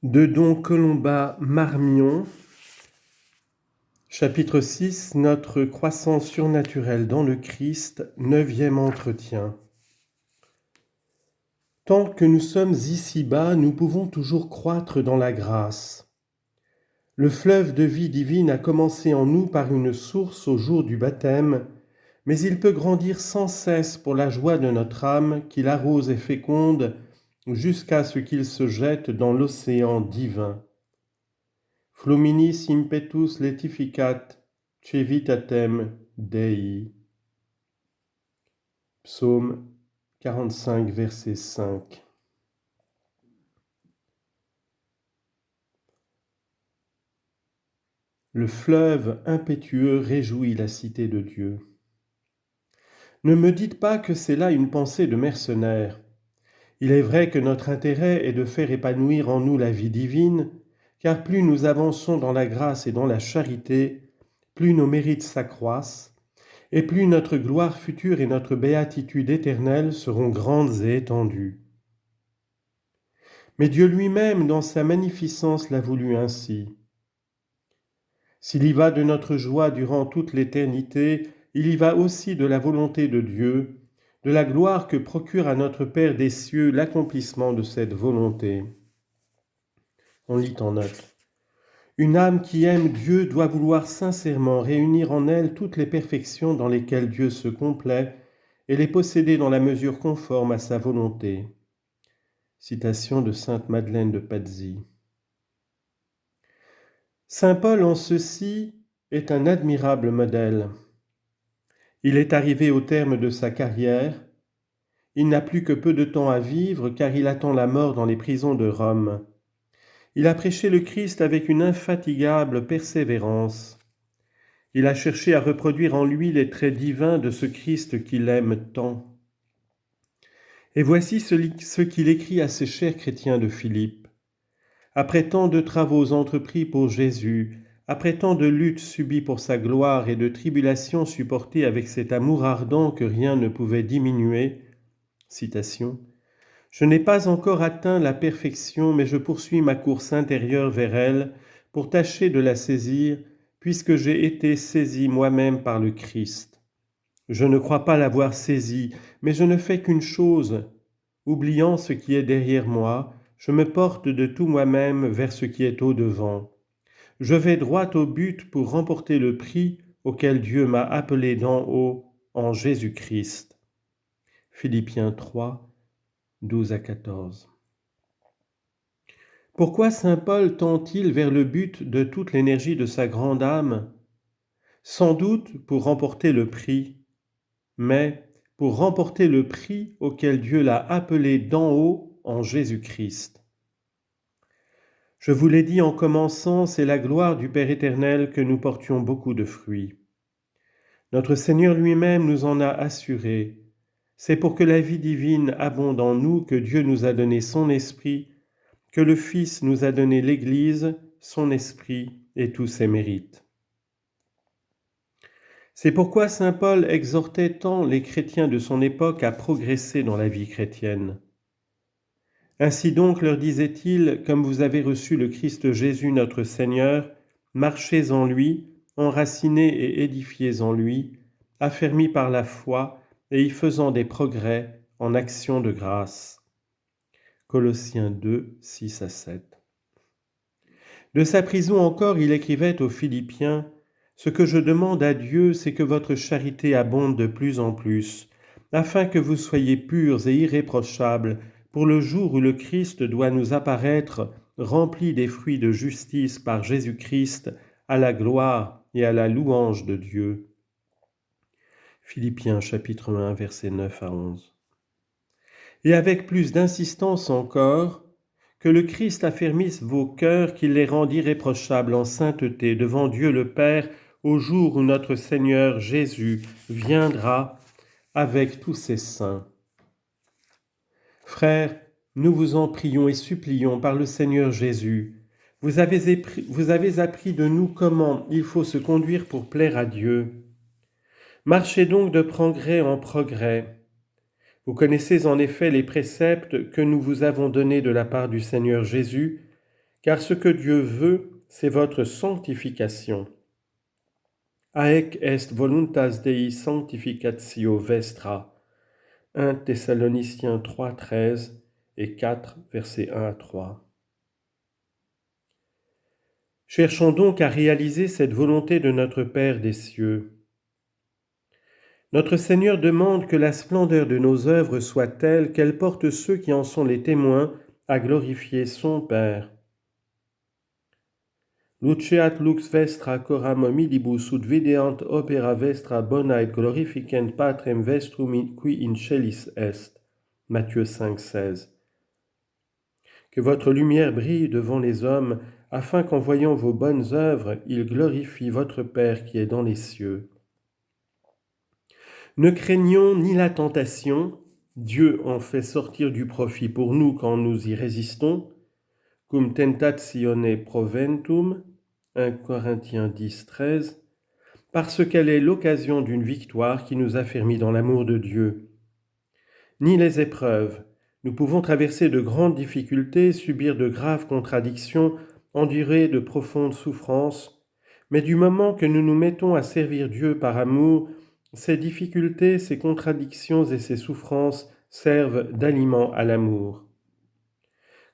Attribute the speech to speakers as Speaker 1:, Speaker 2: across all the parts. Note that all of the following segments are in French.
Speaker 1: De Don Colomba Marmion, chapitre 6, Notre croissance surnaturelle dans le Christ, 9e entretien. Tant que nous sommes ici-bas, nous pouvons toujours croître dans la grâce. Le fleuve de vie divine a commencé en nous par une source au jour du baptême, mais il peut grandir sans cesse pour la joie de notre âme qui l'arrose et féconde jusqu'à ce qu'il se jette dans l'océan divin. Fluminis impetus letificat, cevitatem Dei. Psaume 45, verset 5. Le fleuve impétueux réjouit la cité de Dieu. Ne me dites pas que c'est là une pensée de mercenaire. Il est vrai que notre intérêt est de faire épanouir en nous la vie divine, car plus nous avançons dans la grâce et dans la charité, plus nos mérites s'accroissent, et plus notre gloire future et notre béatitude éternelle seront grandes et étendues. Mais Dieu lui-même, dans sa magnificence, l'a voulu ainsi. S'il y va de notre joie durant toute l'éternité, il y va aussi de la volonté de Dieu, de la gloire que procure à notre Père des cieux l'accomplissement de cette volonté. On lit en note. Une âme qui aime Dieu doit vouloir sincèrement réunir en elle toutes les perfections dans lesquelles Dieu se complaît et les posséder dans la mesure conforme à sa volonté. Citation de sainte Madeleine de Pazzi. Saint Paul en ceci est un admirable modèle. Il est arrivé au terme de sa carrière. Il n'a plus que peu de temps à vivre car il attend la mort dans les prisons de Rome. Il a prêché le Christ avec une infatigable persévérance. Il a cherché à reproduire en lui les traits divins de ce Christ qu'il aime tant. Et voici ce qu'il écrit à ses chers chrétiens de Philippe. Après tant de travaux entrepris pour Jésus, après tant de luttes subies pour sa gloire et de tribulations supportées avec cet amour ardent que rien ne pouvait diminuer, citation, « Je n'ai pas encore atteint la perfection, mais je poursuis ma course intérieure vers elle pour tâcher de la saisir, puisque j'ai été saisi moi-même par le Christ. Je ne crois pas l'avoir saisi, mais je ne fais qu'une chose. Oubliant ce qui est derrière moi, je me porte de tout moi-même vers ce qui est au-devant. Je vais droit au but pour remporter le prix auquel Dieu m'a appelé d'en haut en Jésus-Christ. » Philippiens 3, 12 à 14. Pourquoi saint Paul tend-il vers le but de toute l'énergie de sa grande âme ? Sans doute pour remporter le prix, mais pour remporter le prix auquel Dieu l'a appelé d'en haut en Jésus-Christ. Je vous l'ai dit en commençant, c'est la gloire du Père éternel que nous portions beaucoup de fruits. Notre Seigneur lui-même nous en a assuré. C'est pour que la vie divine abonde en nous que Dieu nous a donné son Esprit, que le Fils nous a donné l'Église, son Esprit et tous ses mérites. C'est pourquoi saint Paul exhortait tant les chrétiens de son époque à progresser dans la vie chrétienne. Ainsi donc, leur disait-il, comme vous avez reçu le Christ Jésus notre Seigneur, marchez en lui, enracinés et édifiés en lui, affermis par la foi et y faisant des progrès en action de grâce. Colossiens 2, 6 à 7. De sa prison encore, il écrivait aux Philippiens, « Ce que je demande à Dieu, c'est que votre charité abonde de plus en plus, afin que vous soyez purs et irréprochables pour le jour où le Christ doit nous apparaître rempli des fruits de justice par Jésus-Christ, à la gloire et à la louange de Dieu. » Philippiens chapitre 1, versets 9 à 11. Et avec plus d'insistance encore, que le Christ affermisse vos cœurs, qu'il les rende irréprochables en sainteté devant Dieu le Père au jour où notre Seigneur Jésus viendra avec tous ses saints. Frères, nous vous en prions et supplions par le Seigneur Jésus. Vous avez appris de nous comment il faut se conduire pour plaire à Dieu. Marchez donc de progrès en progrès. Vous connaissez en effet les préceptes que nous vous avons donnés de la part du Seigneur Jésus, car ce que Dieu veut, c'est votre sanctification. Haec est voluntas Dei sanctificatio vestra. 1 Thessaloniciens 3, 13 et 4, versets 1 à 3. Cherchons donc à réaliser cette volonté de notre Père des cieux. Notre Seigneur demande que la splendeur de nos œuvres soit telle qu'elle porte ceux qui en sont les témoins à glorifier son Père. Luceat lux vestra coram omnibus ut videant opera vestra bona et glorificent Patrem vestrum qui in celis est. Matthieu 5, 16. Que votre lumière brille devant les hommes, afin qu'en voyant vos bonnes œuvres, ils glorifient votre Père qui est dans les cieux. Ne craignons ni la tentation, Dieu en fait sortir du profit pour nous quand nous y résistons, cum tentatione proventum, 1 Corinthiens 10, 13, parce qu'elle est l'occasion d'une victoire qui nous affermit dans l'amour de Dieu. Ni les épreuves. Nous pouvons traverser de grandes difficultés, subir de graves contradictions, endurer de profondes souffrances, mais du moment que nous nous mettons à servir Dieu par amour, ces difficultés, ces contradictions et ces souffrances servent d'aliment à l'amour.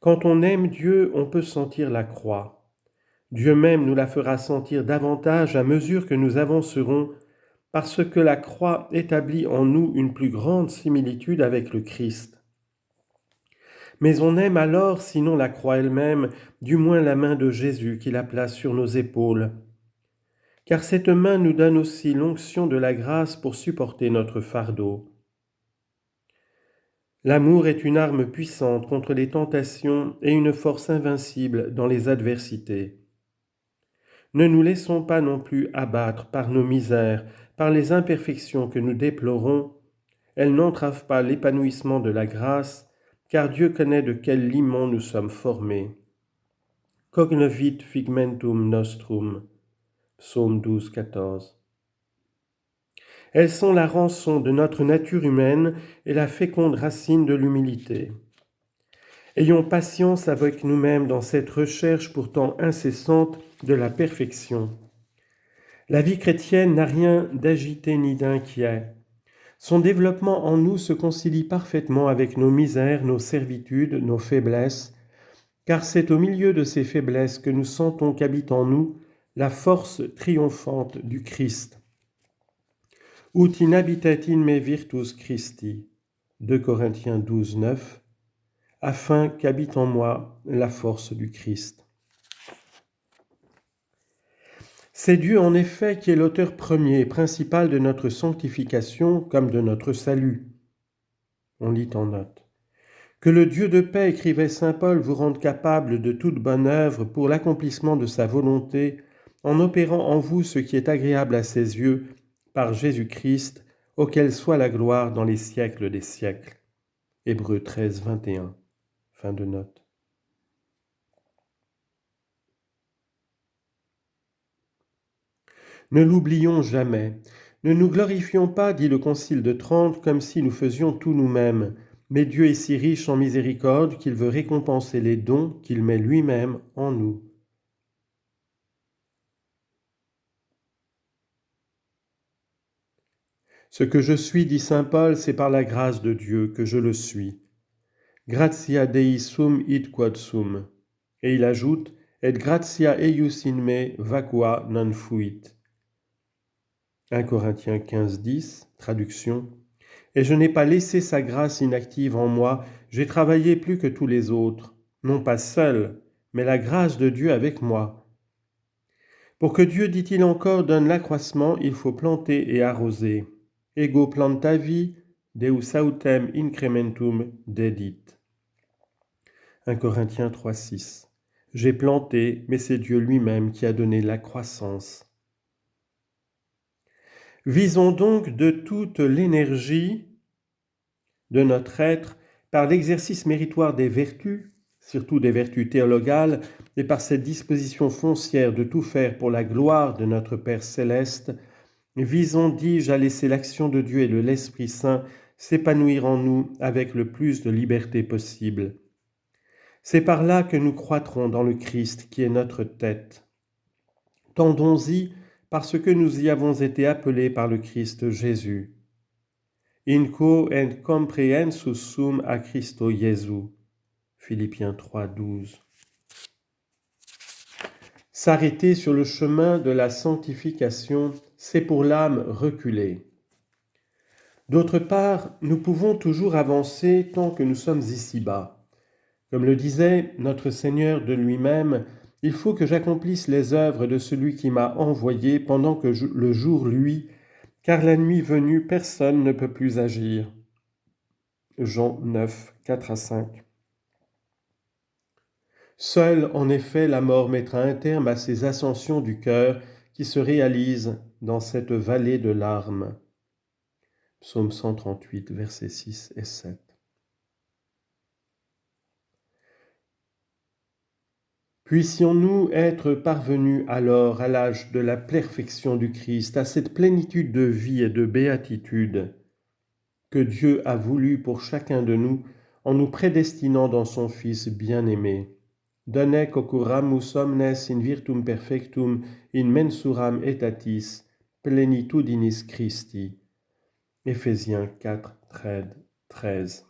Speaker 1: Quand on aime Dieu, on peut sentir la croix. Dieu même nous la fera sentir davantage à mesure que nous avancerons, parce que la croix établit en nous une plus grande similitude avec le Christ. Mais on aime alors, sinon la croix elle-même, du moins la main de Jésus qui la place sur nos épaules. Car cette main nous donne aussi l'onction de la grâce pour supporter notre fardeau. L'amour est une arme puissante contre les tentations et une force invincible dans les adversités. Ne nous laissons pas non plus abattre par nos misères, par les imperfections que nous déplorons. Elles n'entravent pas l'épanouissement de la grâce, car Dieu connaît de quel limon nous sommes formés. Cognovit figmentum nostrum. Psaume 12, 14. Elles sont la rançon de notre nature humaine et la féconde racine de l'humilité. Ayons patience avec nous-mêmes dans cette recherche pourtant incessante de la perfection. La vie chrétienne n'a rien d'agité ni d'inquiet. Son développement en nous se concilie parfaitement avec nos misères, nos servitudes, nos faiblesses, car c'est au milieu de ces faiblesses que nous sentons qu'habite en nous la force triomphante du Christ. Ut inhabitet in me virtus Christi, 2 Corinthiens 12, 9, afin qu'habite en moi la force du Christ. C'est Dieu en effet qui est l'auteur premier et principal de notre sanctification comme de notre salut. On lit en note. Que le Dieu de paix, écrivait saint Paul, vous rende capable de toute bonne œuvre pour l'accomplissement de sa volonté, en opérant en vous ce qui est agréable à ses yeux, par Jésus-Christ, auquel soit la gloire dans les siècles des siècles. Hébreux 13, 21. Fin de note. Ne l'oublions jamais. Ne nous glorifions pas, dit le Concile de Trente, comme si nous faisions tout nous-mêmes, mais Dieu est si riche en miséricorde qu'il veut récompenser les dons qu'il met lui-même en nous. Ce que je suis, dit saint Paul, c'est par la grâce de Dieu que je le suis. Gratia Dei sum id quod sum. Et il ajoute, et gratia eius in me vacua non fuit. 1 Corinthiens 15, 10, traduction. Et je n'ai pas laissé sa grâce inactive en moi, j'ai travaillé plus que tous les autres, non pas seul, mais la grâce de Dieu avec moi. Pour que Dieu, dit-il encore, donne l'accroissement, il faut planter et arroser. Ego plantavi, Deus autem incrementum dedit. 1 Corinthiens 3, 6. J'ai planté, mais c'est Dieu lui-même qui a donné la croissance. Visons donc de toute l'énergie de notre être par l'exercice méritoire des vertus, surtout des vertus théologales, et par cette disposition foncière de tout faire pour la gloire de notre Père céleste, visons, dis-je, à laisser l'action de Dieu et de l'Esprit Saint s'épanouir en nous avec le plus de liberté possible. C'est par là que nous croîtrons dans le Christ qui est notre tête. Tendons-y parce que nous y avons été appelés par le Christ Jésus. In quo et comprehensus sum a Christo Jesu. Philippiens 3, 12. S'arrêter sur le chemin de la sanctification, c'est pour l'âme reculer. D'autre part, nous pouvons toujours avancer tant que nous sommes ici-bas. Comme le disait notre Seigneur de lui-même, il faut que j'accomplisse les œuvres de celui qui m'a envoyé pendant que le jour luit, car la nuit venue, personne ne peut plus agir. Jean 9, 4 à 5. Seule, en effet, la mort mettra un terme à ces ascensions du cœur qui se réalisent dans cette vallée de larmes. Psaume 138, versets 6 et 7. Puissions-nous être parvenus alors à l'âge de la perfection du Christ, à cette plénitude de vie et de béatitude que Dieu a voulu pour chacun de nous en nous prédestinant dans son Fils bien-aimé. Donec occuramus omnes in virtum perfectum in mensuram etatis plenitudinis Christi. Éphésiens 4, 13.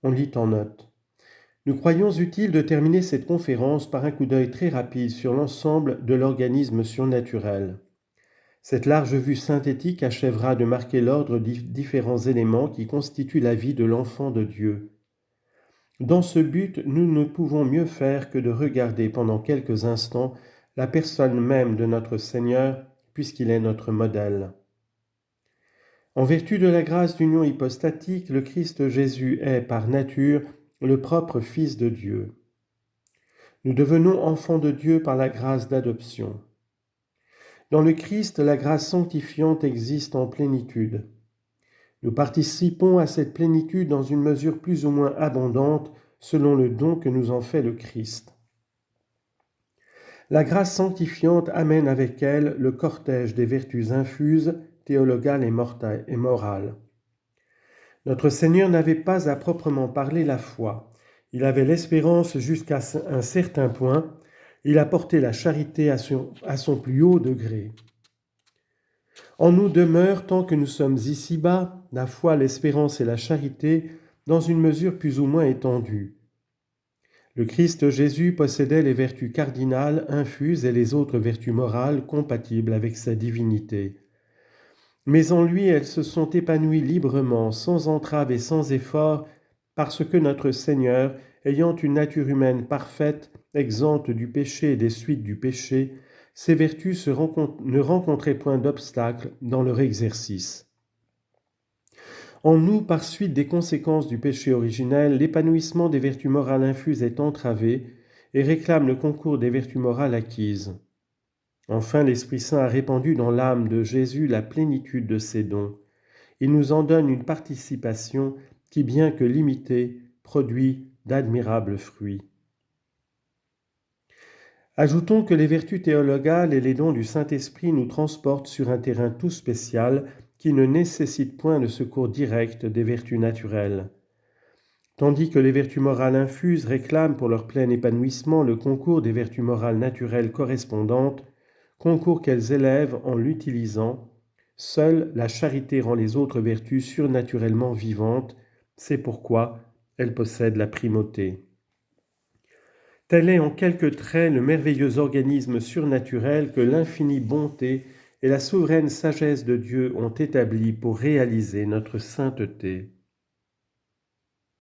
Speaker 1: On lit en note. Nous croyons utile de terminer cette conférence par un coup d'œil très rapide sur l'ensemble de l'organisme surnaturel. Cette large vue synthétique achèvera de marquer l'ordre des différents éléments qui constituent la vie de l'enfant de Dieu. Dans ce but, nous ne pouvons mieux faire que de regarder pendant quelques instants la personne même de notre Seigneur, puisqu'il est notre modèle. En vertu de la grâce d'union hypostatique, le Christ Jésus est, par nature, le propre Fils de Dieu. Nous devenons enfants de Dieu par la grâce d'adoption. Dans le Christ, la grâce sanctifiante existe en plénitude. Nous participons à cette plénitude dans une mesure plus ou moins abondante selon le don que nous en fait le Christ. La grâce sanctifiante amène avec elle le cortège des vertus infuses, théologales et morales. Notre Seigneur n'avait pas à proprement parler la foi. Il avait l'espérance jusqu'à un certain point. Il a porté la charité à son plus haut degré. En nous demeure, tant que nous sommes ici-bas, la foi, l'espérance et la charité dans une mesure plus ou moins étendue. Le Christ Jésus possédait les vertus cardinales infuses et les autres vertus morales compatibles avec sa divinité. Mais en lui, elles se sont épanouies librement, sans entrave et sans effort, parce que notre Seigneur, ayant une nature humaine parfaite, exempte du péché et des suites du péché, ces vertus ne rencontraient point d'obstacle dans leur exercice. En nous, par suite des conséquences du péché originel, l'épanouissement des vertus morales infuses est entravé et réclame le concours des vertus morales acquises. Enfin, l'Esprit Saint a répandu dans l'âme de Jésus la plénitude de ses dons. Il nous en donne une participation qui, bien que limitée, produit d'admirables fruits. Ajoutons que les vertus théologales et les dons du Saint-Esprit nous transportent sur un terrain tout spécial qui ne nécessite point le secours direct des vertus naturelles. Tandis que les vertus morales infuses réclament pour leur plein épanouissement le concours des vertus morales naturelles correspondantes, concours qu'elles élèvent en l'utilisant, seule la charité rend les autres vertus surnaturellement vivantes, c'est pourquoi elle possède la primauté. Tel est en quelques traits le merveilleux organisme surnaturel que l'infinie bonté et la souveraine sagesse de Dieu ont établi pour réaliser notre sainteté.